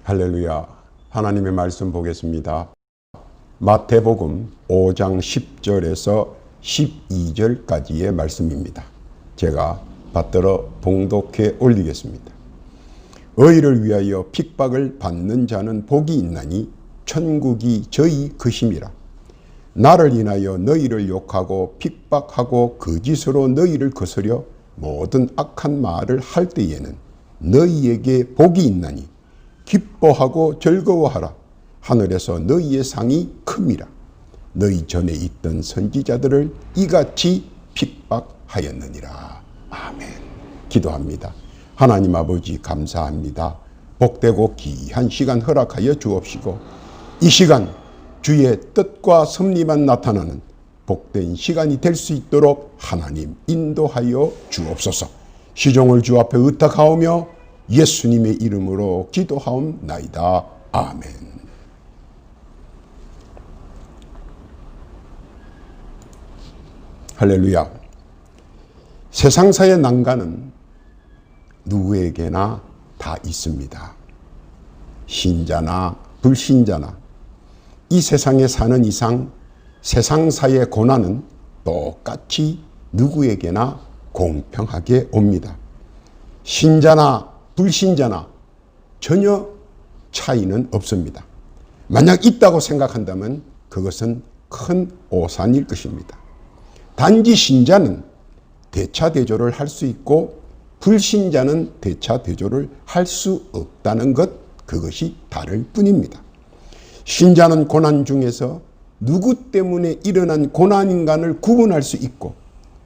할렐루야. 하나님의 말씀 보겠습니다. 마태복음 5장 10절에서 12절까지의 말씀입니다. 제가 받들어 봉독해 올리겠습니다. 의를 위하여 핍박을 받는 자는 복이 있나니 천국이 저희 것임이라. 나를 인하여 너희를 욕하고 핍박하고 거짓으로 너희를 거스려 모든 악한 말을 할 때에는 너희에게 복이 있나니 기뻐하고 즐거워하라. 하늘에서 너희의 상이 큽니다. 너희 전에 있던 선지자들을 이같이 핍박하였느니라. 아멘. 기도합니다. 하나님 아버지 감사합니다. 복되고 귀한 시간 허락하여 주옵시고 이 시간 주의 뜻과 섭리만 나타나는 복된 시간이 될 수 있도록 하나님 인도하여 주옵소서. 시종을 주 앞에 의탁하오며 예수님의 이름으로 기도하옵나이다. 아멘. 할렐루야. 세상사의 난관은 누구에게나 다 있습니다. 신자나 불신자나 이 세상에 사는 이상 세상사의 고난은 똑같이 누구에게나 공평하게 옵니다. 신자나 불신자나 전혀 차이는 없습니다. 만약 있다고 생각한다면 그것은 큰 오산일 것입니다. 단지 신자는 대차대조를 할 수 있고 불신자는 대차대조를 할 수 없다는 것, 그것이 다를 뿐입니다. 신자는 고난 중에서 누구 때문에 일어난 고난인가를 구분할 수 있고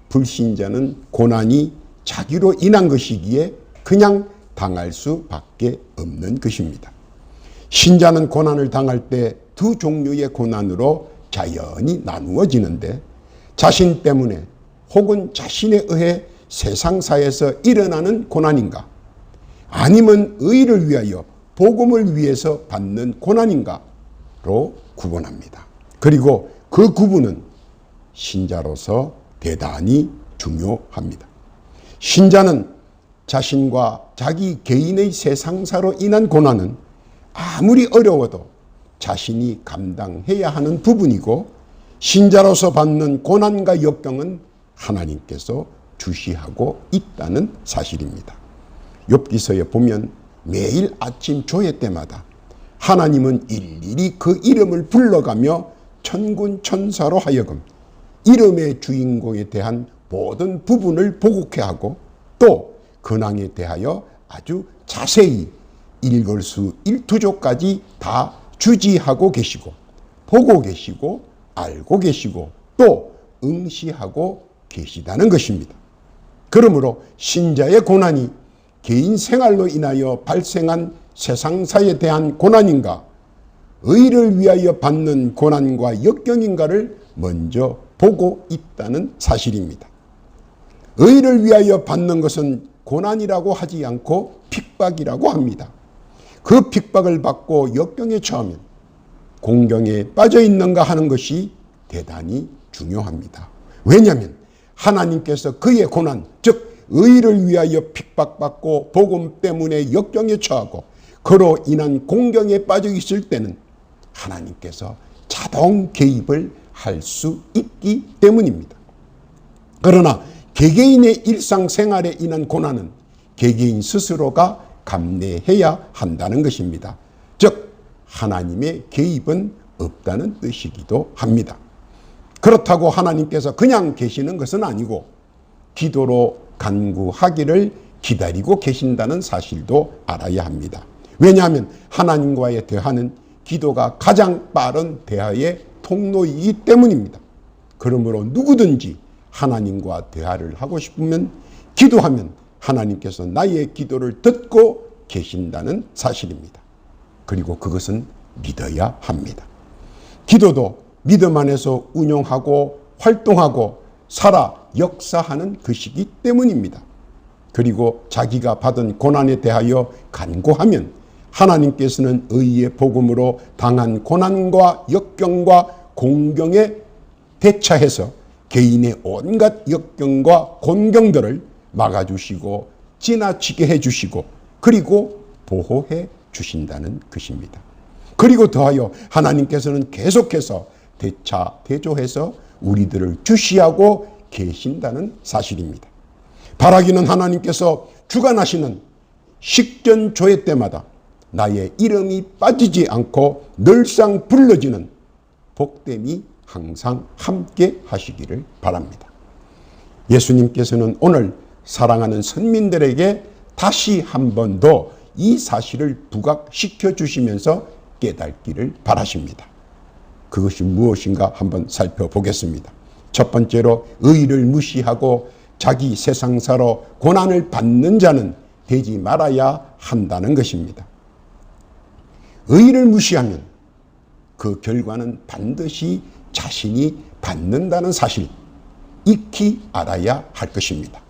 불신자는 고난이 자기로 인한 것이기에 그냥 당할 수밖에 없는 것입니다. 신자는 고난을 당할 때 두 종류의 고난으로 자연히 나누어지는데 자신 때문에 혹은 자신에 의해 세상사에서 일어나는 고난인가 아니면 의를 위하여 복음을 위해서 받는 고난인가로 구분합니다. 그리고 그 구분은 신자로서 대단히 중요합니다. 신자는 자신과 자기 개인의 세상사로 인한 고난은 아무리 어려워도 자신이 감당해야 하는 부분이고 신자로서 받는 고난과 역경은 하나님께서 주시하고 있다는 사실입니다. 욥기서에 보면 매일 아침 조회 때마다 하나님은 일일이 그 이름을 불러가며 천군 천사로 하여금 이름의 주인공에 대한 모든 부분을 보고케 하고 또 근황에 대하여 아주 자세히 일거수일투족까지 다 주지하고 계시고 보고 계시고 알고 계시고 또 응시하고 계시다는 것입니다. 그러므로 신자의 고난이 개인 생활로 인하여 발생한 세상사에 대한 고난인가 의를 위하여 받는 고난과 역경인가를 먼저 보고 있다는 사실입니다. 의를 위하여 받는 것은 고난이라고 하지 않고 핍박이라고 합니다. 그 핍박을 받고 역경에 처하면 공경에 빠져 있는가 하는 것이 대단히 중요합니다. 왜냐하면 하나님께서 그의 고난, 즉 의를 위하여 핍박받고 복음 때문에 역경에 처하고 그로 인한 공경에 빠져 있을 때는 하나님께서 자동 개입을 할 수 있기 때문입니다. 그러나 개개인의 일상생활에 인한 고난은 개개인 스스로가 감내해야 한다는 것입니다. 즉 하나님의 개입은 없다는 뜻이기도 합니다. 그렇다고 하나님께서 그냥 계시는 것은 아니고 기도로 간구하기를 기다리고 계신다는 사실도 알아야 합니다. 왜냐하면 하나님과의 대화는 기도가 가장 빠른 대화의 통로이기 때문입니다. 그러므로 누구든지 하나님과 대화를 하고 싶으면 기도하면 하나님께서 나의 기도를 듣고 계신다는 사실입니다. 그리고 그것은 믿어야 합니다. 기도도 믿음 안에서 운용하고 활동하고 살아 역사하는 것이기 때문입니다. 그리고 자기가 받은 고난에 대하여 간구하면 하나님께서는 의의 복음으로 당한 고난과 역경과 공경에 대처해서 개인의 온갖 역경과 곤경들을 막아주시고 지나치게 해주시고 그리고 보호해 주신다는 것입니다. 그리고 더하여 하나님께서는 계속해서 대조해서 우리들을 주시하고 계신다는 사실입니다. 바라기는 하나님께서 주관하시는 식전조회 때마다 나의 이름이 빠지지 않고 늘상 불러지는 복됨이 항상 함께 하시기를 바랍니다. 예수님께서는 오늘 사랑하는 선민들에게 다시 한 번 더 이 사실을 부각시켜 주시면서 깨닫기를 바라십니다. 그것이 무엇인가 한번 살펴보겠습니다. 첫 번째로 의의를 무시하고 자기 세상사로 고난을 받는 자는 되지 말아야 한다는 것입니다. 의의를 무시하면 그 결과는 반드시 자신이 받는다는 사실 익히 알아야 할 것입니다.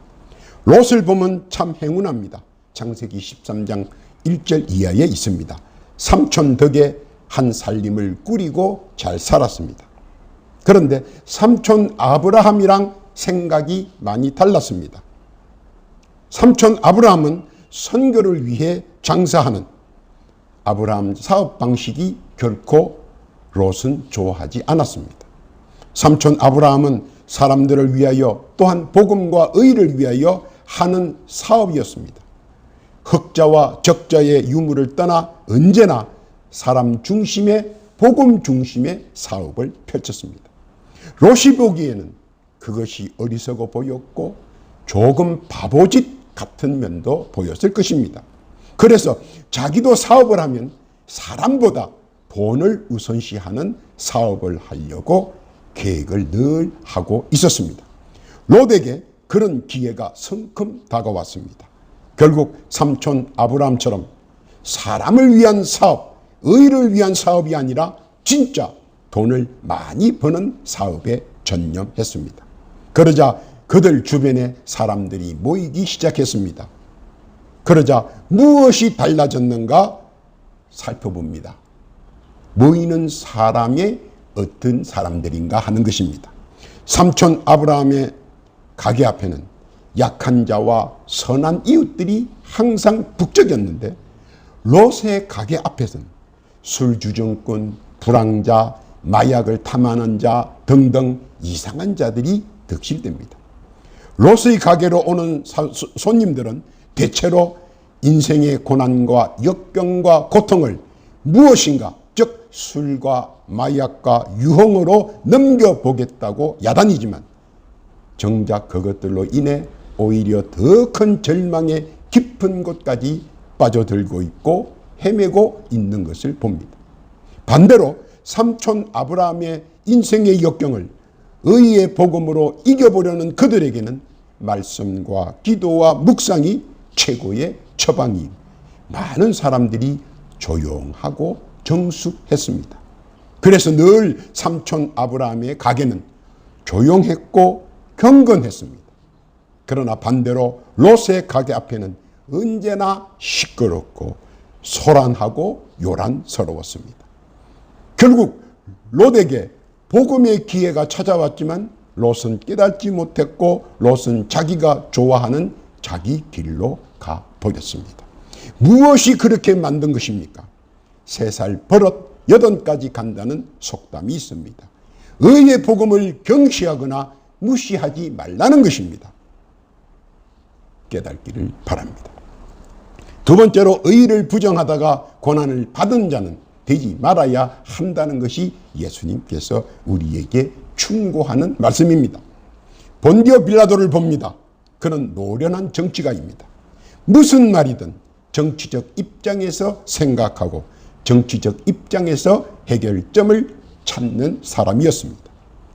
롯을 보면 참 행운합니다. 창세기 13장 1절 이하에 있습니다. 삼촌 덕에 한 살림을 꾸리고 잘 살았습니다. 그런데 삼촌 아브라함이랑 생각이 많이 달랐습니다. 삼촌 아브라함은 선교를 위해 장사하는 아브라함 사업 방식이 결코 롯은 좋아하지 않았습니다. 삼촌 아브라함은 사람들을 위하여 또한 복음과 의를 위하여 하는 사업이었습니다. 흑자와 적자의 유무를 떠나 언제나 사람 중심의 복음 중심의 사업을 펼쳤습니다. 롯이 보기에는 그것이 어리석어 보였고 조금 바보짓 같은 면도 보였을 것입니다. 그래서 자기도 사업을 하면 사람보다 돈을 우선시하는 사업을 하려고 계획을 늘 하고 있었습니다. 롯에게 그런 기회가 성큼 다가왔습니다. 결국 삼촌 아브라함처럼 사람을 위한 사업, 의를 위한 사업이 아니라 진짜 돈을 많이 버는 사업에 전념했습니다. 그러자 그들 주변에 사람들이 모이기 시작했습니다. 그러자 무엇이 달라졌는가 살펴봅니다. 모이는 사람이 어떤 사람들인가 하는 것입니다. 삼촌 아브라함의 가게 앞에는 약한 자와 선한 이웃들이 항상 북적였는데 롯의 가게 앞에서는 술주정꾼, 불황자, 마약을 탐하는 자 등등 이상한 자들이 득실됩니다. 롯의 가게로 오는 손님들은 대체로 인생의 고난과 역경과 고통을 무엇인가 즉 술과 마약과 유흥으로 넘겨보겠다고 야단이지만 정작 그것들로 인해 오히려 더 큰 절망의 깊은 곳까지 빠져들고 있고 헤매고 있는 것을 봅니다. 반대로 삼촌 아브라함의 인생의 역경을 의의 복음으로 이겨보려는 그들에게는 말씀과 기도와 묵상이 최고의 처방이에요. 많은 사람들이 조용하고 정숙했습니다. 그래서 늘 삼촌 아브라함의 가게는 조용했고 경건했습니다. 그러나 반대로 롯의 가게 앞에는 언제나 시끄럽고 소란하고 요란스러웠습니다. 결국 롯에게 복음의 기회가 찾아왔지만 롯은 깨닫지 못했고 롯은 자기가 좋아하는 자기 길로 가버렸습니다. 무엇이 그렇게 만든 것입니까? 3살 버릇 8까지 간다는 속담이 있습니다. 의의 복음을 경시하거나 무시하지 말라는 것입니다. 깨닫기를 바랍니다. 두 번째로 의를 부정하다가 고난을 받은 자는 되지 말아야 한다는 것이 예수님께서 우리에게 충고하는 말씀입니다. 본디오 빌라도를 봅니다. 그는 노련한 정치가입니다. 무슨 말이든 정치적 입장에서 생각하고 정치적 입장에서 해결점을 찾는 사람이었습니다.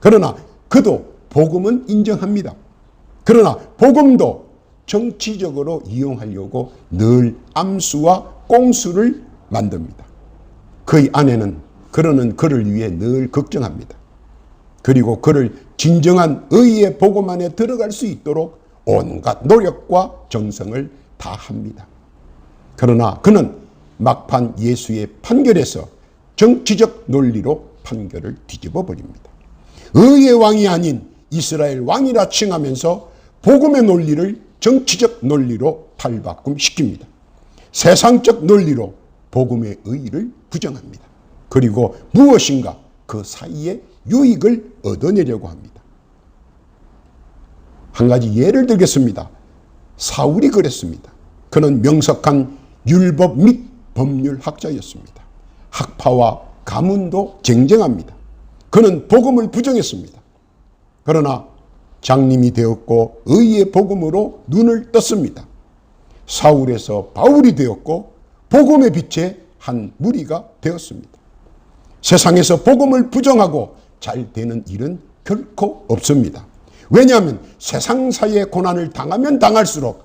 그러나 그도 복음은 인정합니다. 그러나 복음도 정치적으로 이용하려고 늘 암수와 꽁수를 만듭니다. 그의 아내는 그러는 그를 위해 늘 걱정합니다. 그리고 그를 진정한 의의 복음 안에 들어갈 수 있도록 온갖 노력과 정성을 다합니다. 그러나 그는 막판 예수의 판결에서 정치적 논리로 판결을 뒤집어 버립니다. 의의 왕이 아닌 이스라엘 왕이라 칭하면서 복음의 논리를 정치적 논리로 탈바꿈시킵니다. 세상적 논리로 복음의 의의를 부정합니다. 그리고 무엇인가 그 사이에 유익을 얻어내려고 합니다. 한 가지 예를 들겠습니다. 사울이 그랬습니다. 그는 명석한 율법 및 법률학자였습니다. 학파와 가문도 쟁쟁합니다. 그는 복음을 부정했습니다. 그러나 장님이 되었고 의의 복음으로 눈을 떴습니다. 사울에서 바울이 되었고 복음의 빛에 한 무리가 되었습니다. 세상에서 복음을 부정하고 잘 되는 일은 결코 없습니다. 왜냐하면 세상사의 고난을 당하면 당할수록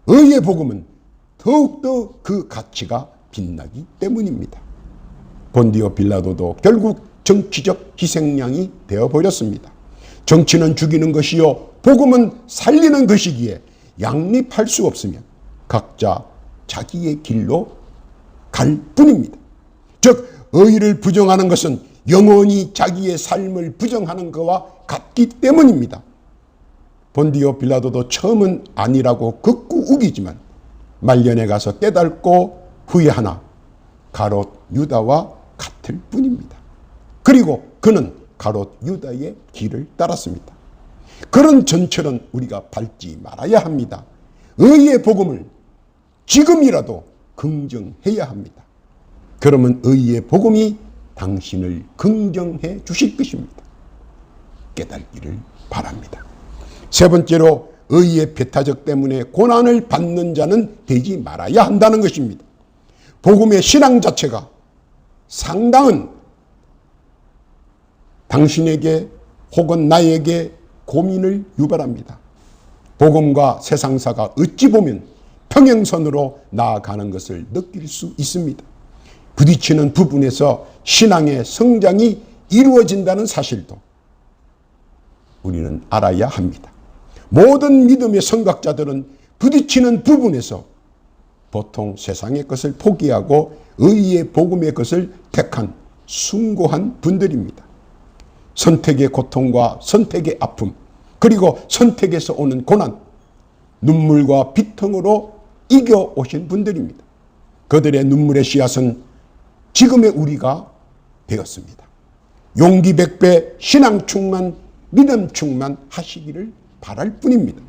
의의 복음은 더욱더 그 가치가 빛나기 때문입니다. 본디오 빌라도도 결국 정치적 희생양이 되어버렸습니다. 정치는 죽이는 것이요 복음은 살리는 것이기에 양립할 수 없으면 각자 자기의 길로 갈 뿐입니다. 즉 의를 부정하는 것은 영원히 자기의 삶을 부정하는 것과 같기 때문입니다. 본디오 빌라도도 처음은 아니라고 극구 우기지만 말년에 가서 깨닫고 후회하나 가롯 유다와 같을 뿐입니다. 그리고 그는 가롯 유다의 길을 따랐습니다. 그런 전철은 우리가 밟지 말아야 합니다. 의의 복음을 지금이라도 긍정해야 합니다. 그러면 의의 복음이 당신을 긍정해 주실 것입니다. 깨닫기를 바랍니다. 세 번째로 의의 배타적 때문에 고난을 받는 자는 되지 말아야 한다는 것입니다. 복음의 신앙 자체가 상당한 당신에게 혹은 나에게 고민을 유발합니다. 복음과 세상사가 어찌 보면 평행선으로 나아가는 것을 느낄 수 있습니다. 부딪히는 부분에서 신앙의 성장이 이루어진다는 사실도 우리는 알아야 합니다. 모든 믿음의 선각자들은 부딪히는 부분에서 보통 세상의 것을 포기하고 의의 복음의 것을 택한 숭고한 분들입니다. 선택의 고통과 선택의 아픔, 그리고 선택에서 오는 고난, 눈물과 비통으로 이겨오신 분들입니다. 그들의 눈물의 씨앗은 지금의 우리가 되었습니다. 용기 100배, 신앙 충만, 믿음 충만 하시기를 바랄 뿐입니다.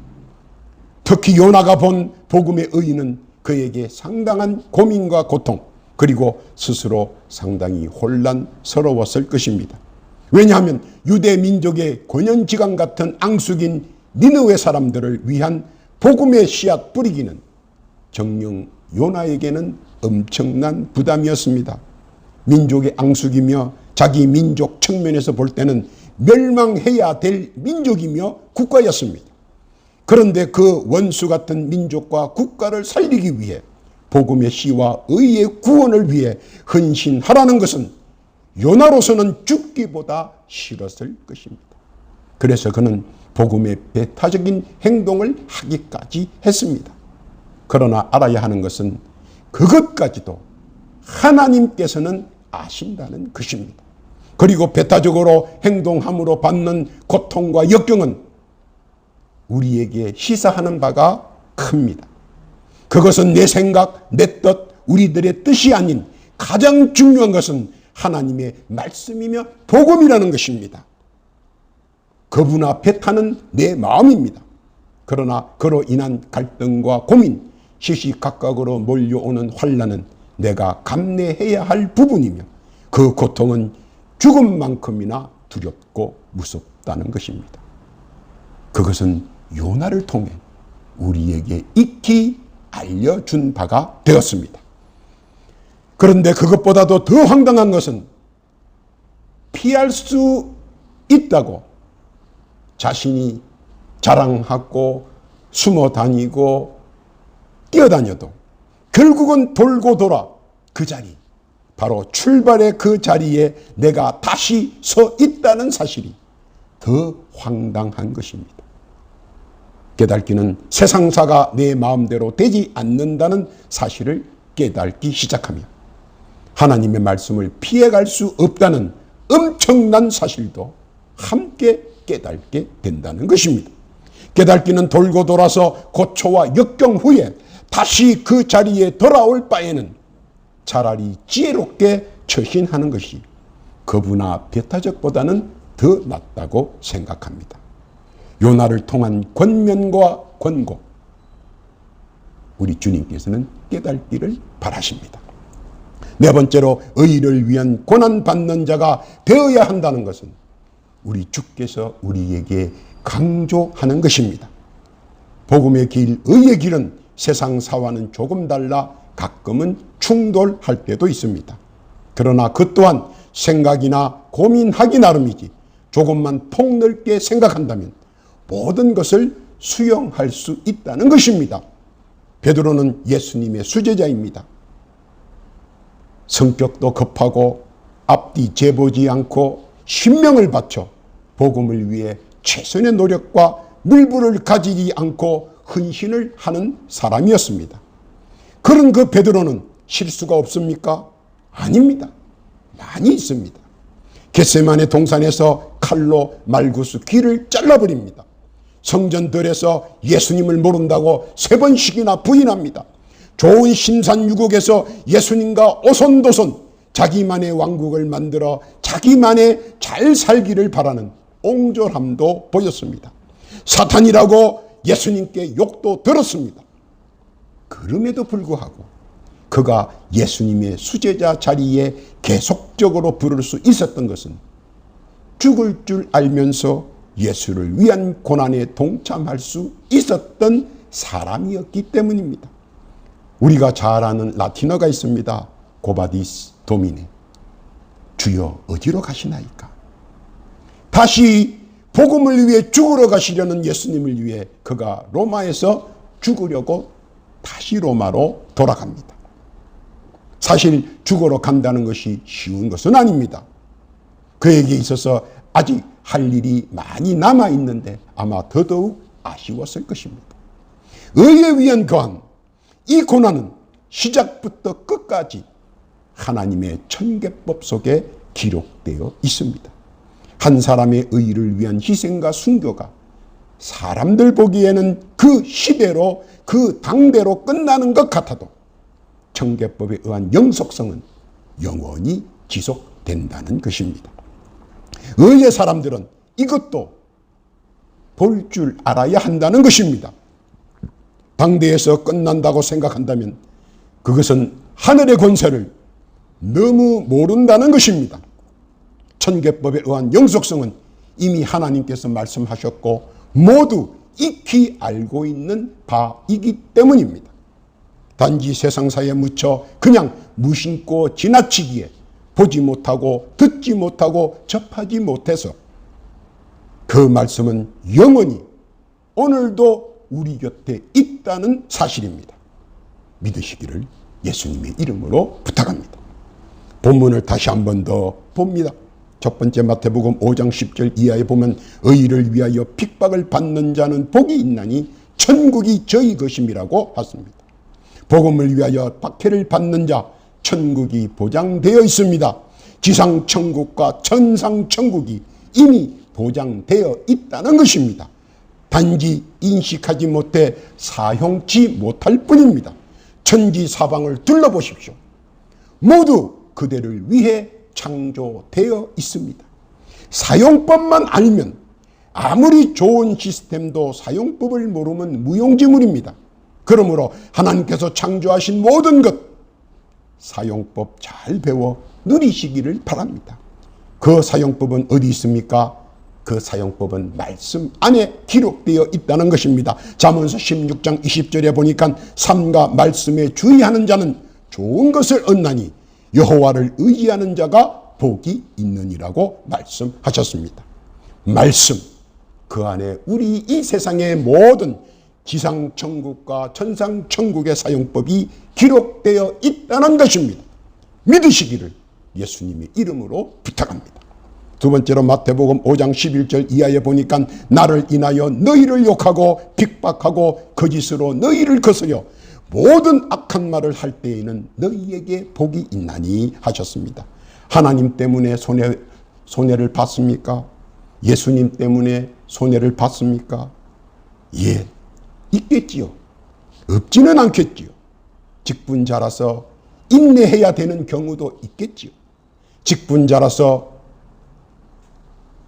특히 요나가 본 복음의 의의는 그에게 상당한 고민과 고통, 그리고 스스로 상당히 혼란스러웠을 것입니다. 왜냐하면 유대 민족의 권연지강 같은 앙숙인 니느웨 사람들을 위한 복음의 씨앗 뿌리기는 정녕 요나에게는 엄청난 부담이었습니다. 민족의 앙숙이며 자기 민족 측면에서 볼 때는 멸망해야 될 민족이며 국가였습니다. 그런데 그 원수 같은 민족과 국가를 살리기 위해 복음의 씨와 의의 구원을 위해 헌신하라는 것은 요나로서는 죽기보다 싫었을 것입니다. 그래서 그는 복음의 배타적인 행동을 하기까지 했습니다. 그러나 알아야 하는 것은 그것까지도 하나님께서는 아신다는 것입니다. 그리고 배타적으로 행동함으로 받는 고통과 역경은 우리에게 시사하는 바가 큽니다. 그것은 내 생각, 내 뜻, 우리들의 뜻이 아닌 가장 중요한 것은 하나님의 말씀이며 복음이라는 것입니다. 그분 앞에 타는 내 마음입니다. 그러나 그로 인한 갈등과 고민, 시시각각으로 몰려오는 환난은 내가 감내해야 할 부분이며 그 고통은 죽음만큼이나 두렵고 무섭다는 것입니다. 그것은 요나를 통해 우리에게 익히 알려준 바가 되었습니다. 그런데 그것보다도 더 황당한 것은 피할 수 있다고 자신이 자랑하고 숨어 다니고 뛰어다녀도 결국은 돌고 돌아 그 자리, 바로 출발의 그 자리에 내가 다시 서 있다는 사실이 더 황당한 것입니다. 깨닫기는 세상사가 내 마음대로 되지 않는다는 사실을 깨닫기 시작하며 하나님의 말씀을 피해갈 수 없다는 엄청난 사실도 함께 깨닫게 된다는 것입니다. 깨닫기는 돌고 돌아서 고초와 역경 후에 다시 그 자리에 돌아올 바에는 차라리 지혜롭게 처신하는 것이 거부나 배타적보다는 더 낫다고 생각합니다. 요나를 통한 권면과 권고, 우리 주님께서는 깨닫기를 바라십니다. 네 번째로 의를 위한 고난받는 자가 되어야 한다는 것은 우리 주께서 우리에게 강조하는 것입니다. 복음의 길, 의의 길은 세상 사와는 조금 달라 가끔은 충돌할 때도 있습니다. 그러나 그 또한 생각이나 고민하기 나름이지 조금만 폭넓게 생각한다면 모든 것을 수용할 수 있다는 것입니다. 베드로는 예수님의 수제자입니다. 성격도 급하고 앞뒤 재보지 않고 신명을 바쳐 복음을 위해 최선의 노력과 물불을 가지지 않고 헌신을 하는 사람이었습니다. 그런 그 베드로는 실수가 없습니까? 아닙니다. 많이 있습니다. 겟세마네 동산에서 칼로 말구스 귀를 잘라버립니다. 성전들에서 예수님을 모른다고 3번씩이나 부인합니다. 좋은 신산유곡에서 예수님과 오손도손 자기만의 왕국을 만들어 자기만의 잘 살기를 바라는 옹졸함도 보였습니다. 사탄이라고 예수님께 욕도 들었습니다. 그럼에도 불구하고 그가 예수님의 수제자 자리에 계속적으로 부를 수 있었던 것은 죽을 줄 알면서 예수를 위한 고난에 동참할 수 있었던 사람이었기 때문입니다. 우리가 잘 아는 라틴어가 있습니다. 고바디스 도미네, 주여 어디로 가시나이까. 다시 복음을 위해 죽으러 가시려는 예수님을 위해 그가 로마에서 죽으려고 다시 로마로 돌아갑니다. 사실 죽으러 간다는 것이 쉬운 것은 아닙니다. 그에게 있어서 아직 할 일이 많이 남아있는데 아마 더더욱 아쉬웠을 것입니다. 의에 위한 고난, 이 고난은 시작부터 끝까지 하나님의 천계법 속에 기록되어 있습니다. 한 사람의 의를 위한 희생과 순교가 사람들 보기에는 그 시대로 그 당대로 끝나는 것 같아도 천계법에 의한 영속성은 영원히 지속된다는 것입니다. 의의 사람들은 이것도 볼 줄 알아야 한다는 것입니다. 당대에서 끝난다고 생각한다면 그것은 하늘의 권세를 너무 모른다는 것입니다. 천계법에 의한 영속성은 이미 하나님께서 말씀하셨고 모두 익히 알고 있는 바이기 때문입니다. 단지 세상사에 묻혀 그냥 무심코 지나치기에 보지 못하고 듣지 못하고 접하지 못해서 그 말씀은 영원히 오늘도 우리 곁에 있다는 사실입니다. 믿으시기를 예수님의 이름으로 부탁합니다. 본문을 다시 한 번 더 봅니다. 첫 번째 마태복음 5장 10절 이하에 보면 의를 위하여 핍박을 받는 자는 복이 있나니 천국이 저희 것임이라고 하십니다. 복음을 위하여 박해를 받는 자 천국이 보장되어 있습니다. 지상 천국과 천상 천국이 이미 보장되어 있다는 것입니다. 단지 인식하지 못해 사용치 못할 뿐입니다. 천지 사방을 둘러보십시오. 모두 그대를 위해 창조되어 있습니다. 사용법만 알면 아무리 좋은 시스템도 사용법을 모르면 무용지물입니다. 그러므로 하나님께서 창조하신 모든 것 사용법 잘 배워 누리시기를 바랍니다. 그 사용법은 어디 있습니까? 그 사용법은 말씀 안에 기록되어 있다는 것입니다. 잠언서 16장 20절에 보니까 삶과 말씀에 주의하는 자는 좋은 것을 얻나니 여호와를 의지하는 자가 복이 있느니라고 말씀하셨습니다. 말씀, 그 안에 우리 이 세상의 모든 지상천국과 천상천국의 사용법이 기록되어 있다는 것입니다. 믿으시기를 예수님의 이름으로 부탁합니다. 두 번째로 마태복음 5장 11절 이하에 보니까 나를 인하여 너희를 욕하고 핍박하고 거짓으로 너희를 거스려 모든 악한 말을 할 때에는 너희에게 복이 있나니 하셨습니다. 하나님 때문에 손해를 받습니까? 예수님 때문에 손해를 받습니까? 예, 있겠지요. 없지는 않겠지요. 직분 잘아서 인내해야 되는 경우도 있겠지요. 직분자라서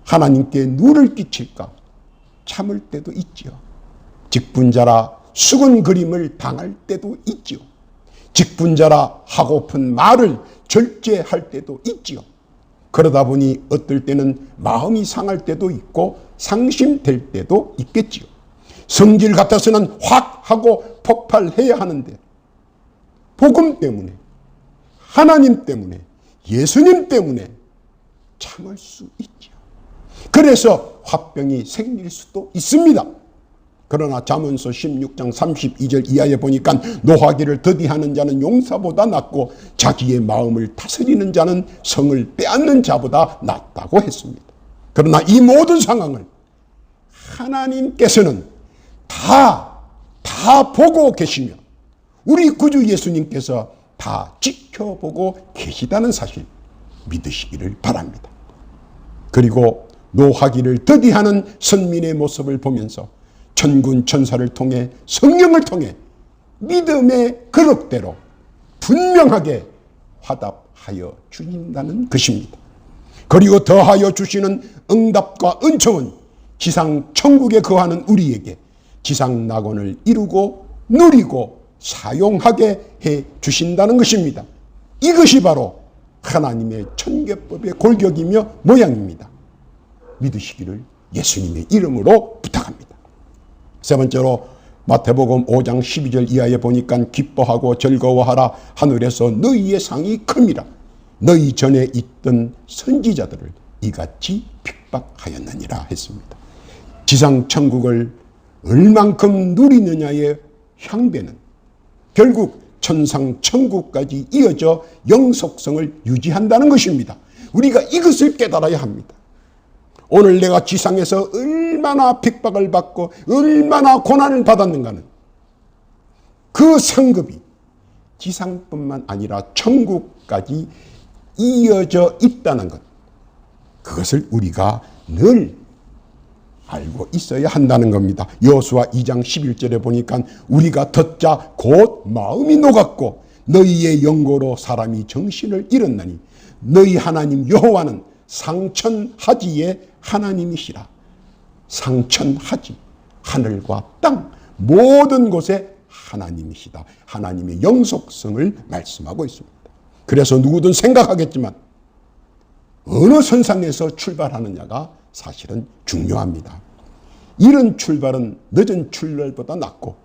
하나님께 누를 끼칠까 참을 때도 있지요. 직분자라 수근그림을 당할 때도 있지요. 직분자라 하고픈 말을 절제할 때도 있지요. 그러다 보니 어떨 때는 마음이 상할 때도 있고 상심될 때도 있겠지요. 성질 같아서는 확 하고 폭발해야 하는데 복음 때문에, 하나님 때문에, 예수님 때문에 참을 수 있지요. 그래서 화병이 생길 수도 있습니다. 그러나 잠언서 16장 32절 이하에 보니까 노하기를 더디하는 자는 용사보다 낫고 자기의 마음을 다스리는 자는 성을 빼앗는 자보다 낫다고 했습니다. 그러나 이 모든 상황을 하나님께서는 다 보고 계시며 우리 구주 예수님께서 다 지켜보고 계시다는 사실 믿으시기를 바랍니다. 그리고 노하기를 더디하는 선민의 모습을 보면서 천군 천사를 통해 성령을 통해 믿음의 그릇대로 분명하게 화답하여 주신다는 것입니다. 그리고 더하여 주시는 응답과 은총은 지상 천국에 거하는 우리에게 지상 낙원을 이루고 누리고 사용하게 해 주신다는 것입니다. 이것이 바로 하나님의 천계법의 골격이며 모양입니다. 믿으시기를 예수님의 이름으로 부탁합니다. 세 번째로 마태복음 5장 12절 이하에 보니까 기뻐하고 즐거워하라 하늘에서 너희의 상이 큼이라 너희 전에 있던 선지자들을 이같이 핍박하였느니라 했습니다. 지상 천국을 얼만큼 누리느냐의 향배는 결국 천상 천국까지 이어져 영속성을 유지한다는 것입니다. 우리가 이것을 깨달아야 합니다. 오늘 내가 지상에서 얼마나 핍박을 받고 얼마나 고난을 받았는가는 그 상급이 지상뿐만 아니라 천국까지 이어져 있다는 것, 그것을 우리가 늘 알고 있어야 한다는 겁니다. 여호수아 2장 11절에 보니까 우리가 듣자 곧 마음이 녹았고 너희의 영고로 사람이 정신을 잃었나니 너희 하나님 여호와는 상천하지의 하나님이시라. 상천하지, 하늘과 땅 모든 곳에 하나님이시다. 하나님의 영속성을 말씀하고 있습니다. 그래서 누구든 생각하겠지만 어느 선상에서 출발하느냐가 사실은 중요합니다. 이른 출발은 늦은 출발보다 낫고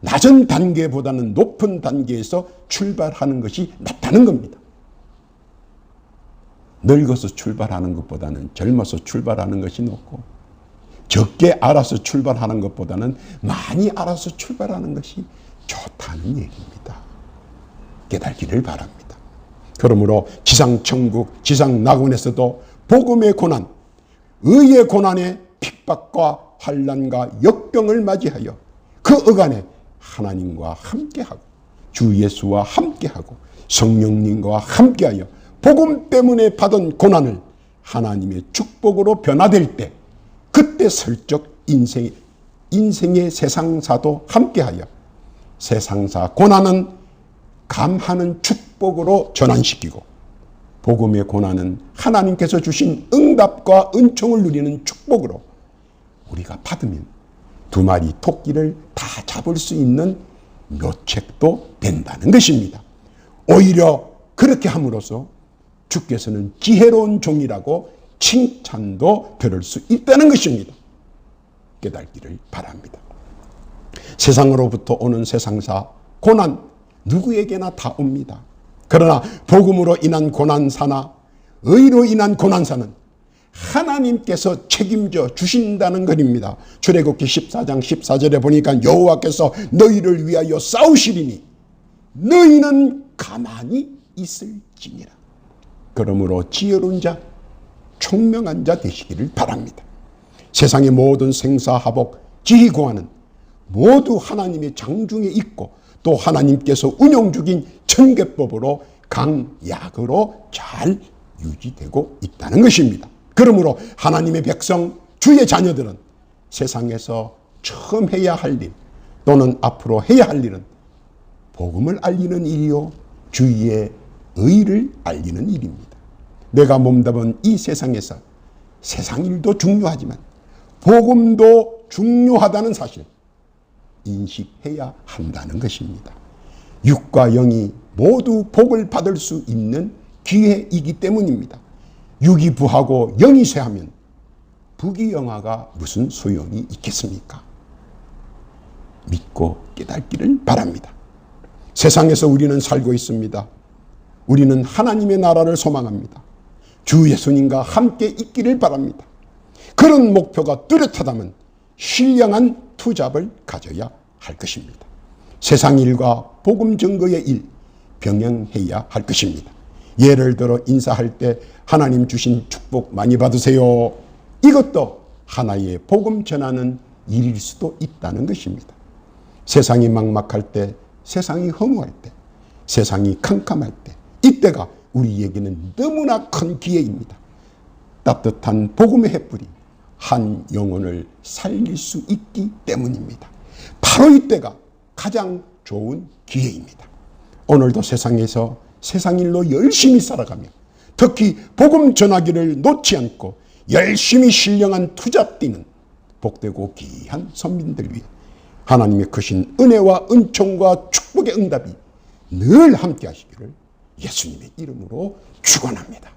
낮은 단계보다는 높은 단계에서 출발하는 것이 낫다는 겁니다. 늙어서 출발하는 것보다는 젊어서 출발하는 것이 높고 적게 알아서 출발하는 것보다는 많이 알아서 출발하는 것이 좋다는 얘기입니다. 깨달기를 바랍니다. 그러므로 지상천국, 지상낙원에서도 복음의 고난, 의의 고난의 핍박과 환난과 역병을 맞이하여 그 어간에 하나님과 함께하고 주 예수와 함께하고 성령님과 함께하여 복음 때문에 받은 고난을 하나님의 축복으로 변화될 때 그때 슬쩍 인생의 세상사도 함께하여 세상사 고난은 감하는 축복으로 전환시키고 복음의 고난은 하나님께서 주신 응답과 은총을 누리는 축복으로 우리가 받으면 두 마리 토끼를 다 잡을 수 있는 묘책도 된다는 것입니다. 오히려 그렇게 함으로써 주께서는 지혜로운 종이라고 칭찬도 들을 수 있다는 것입니다. 깨달기를 바랍니다. 세상으로부터 오는 세상사 고난 누구에게나 다 옵니다. 그러나 복음으로 인한 고난사나 의로 인한 고난사는 하나님께서 책임져 주신다는 것입니다. 출애굽기 14장 14절에 보니까 여호와께서 너희를 위하여 싸우시리니 너희는 가만히 있을지니라. 그러므로 지혜로운 자, 총명한 자 되시기를 바랍니다. 세상의 모든 생사하복, 지휘고하는 모두 하나님의 장중에 있고 또 하나님께서 운영 중인 천계법으로 강약으로 잘 유지되고 있다는 것입니다. 그러므로 하나님의 백성, 주의 자녀들은 세상에서 처음 해야 할 일 또는 앞으로 해야 할 일은 복음을 알리는 일이요 주위의 의를 알리는 일입니다. 내가 몸담은 이 세상에서 세상 일도 중요하지만 복음도 중요하다는 사실 인식해야 한다는 것입니다. 육과 영이 모두 복을 받을 수 있는 기회이기 때문입니다. 육이 부하고 영이 쇠하면 부귀영화가 무슨 소용이 있겠습니까? 믿고 깨닫기를 바랍니다. 세상에서 우리는 살고 있습니다. 우리는 하나님의 나라를 소망합니다. 주 예수님과 함께 있기를 바랍니다. 그런 목표가 뚜렷하다면 신령한 투잡을 가져야 할 것입니다. 세상 일과 복음 증거의 일 병행해야 할 것입니다. 예를 들어 인사할 때 하나님 주신 축복 많이 받으세요. 이것도 하나의 복음 전하는 일일 수도 있다는 것입니다. 세상이 막막할 때, 세상이 허무할 때, 세상이 캄캄할 때, 이때가 우리에게는 너무나 큰 기회입니다. 따뜻한 복음의 햇불이 한 영혼을 살릴 수 있기 때문입니다. 바로 이때가 가장 좋은 기회입니다. 오늘도 세상에서 세상 일로 열심히 살아가며 특히 복음 전하기를 놓지 않고 열심히 신령한 투잡 뛰는 복되고 귀한 선민들 위해 하나님의 크신 은혜와 은총과 축복의 응답이 늘 함께 하시기를 예수님의 이름으로 축원합니다.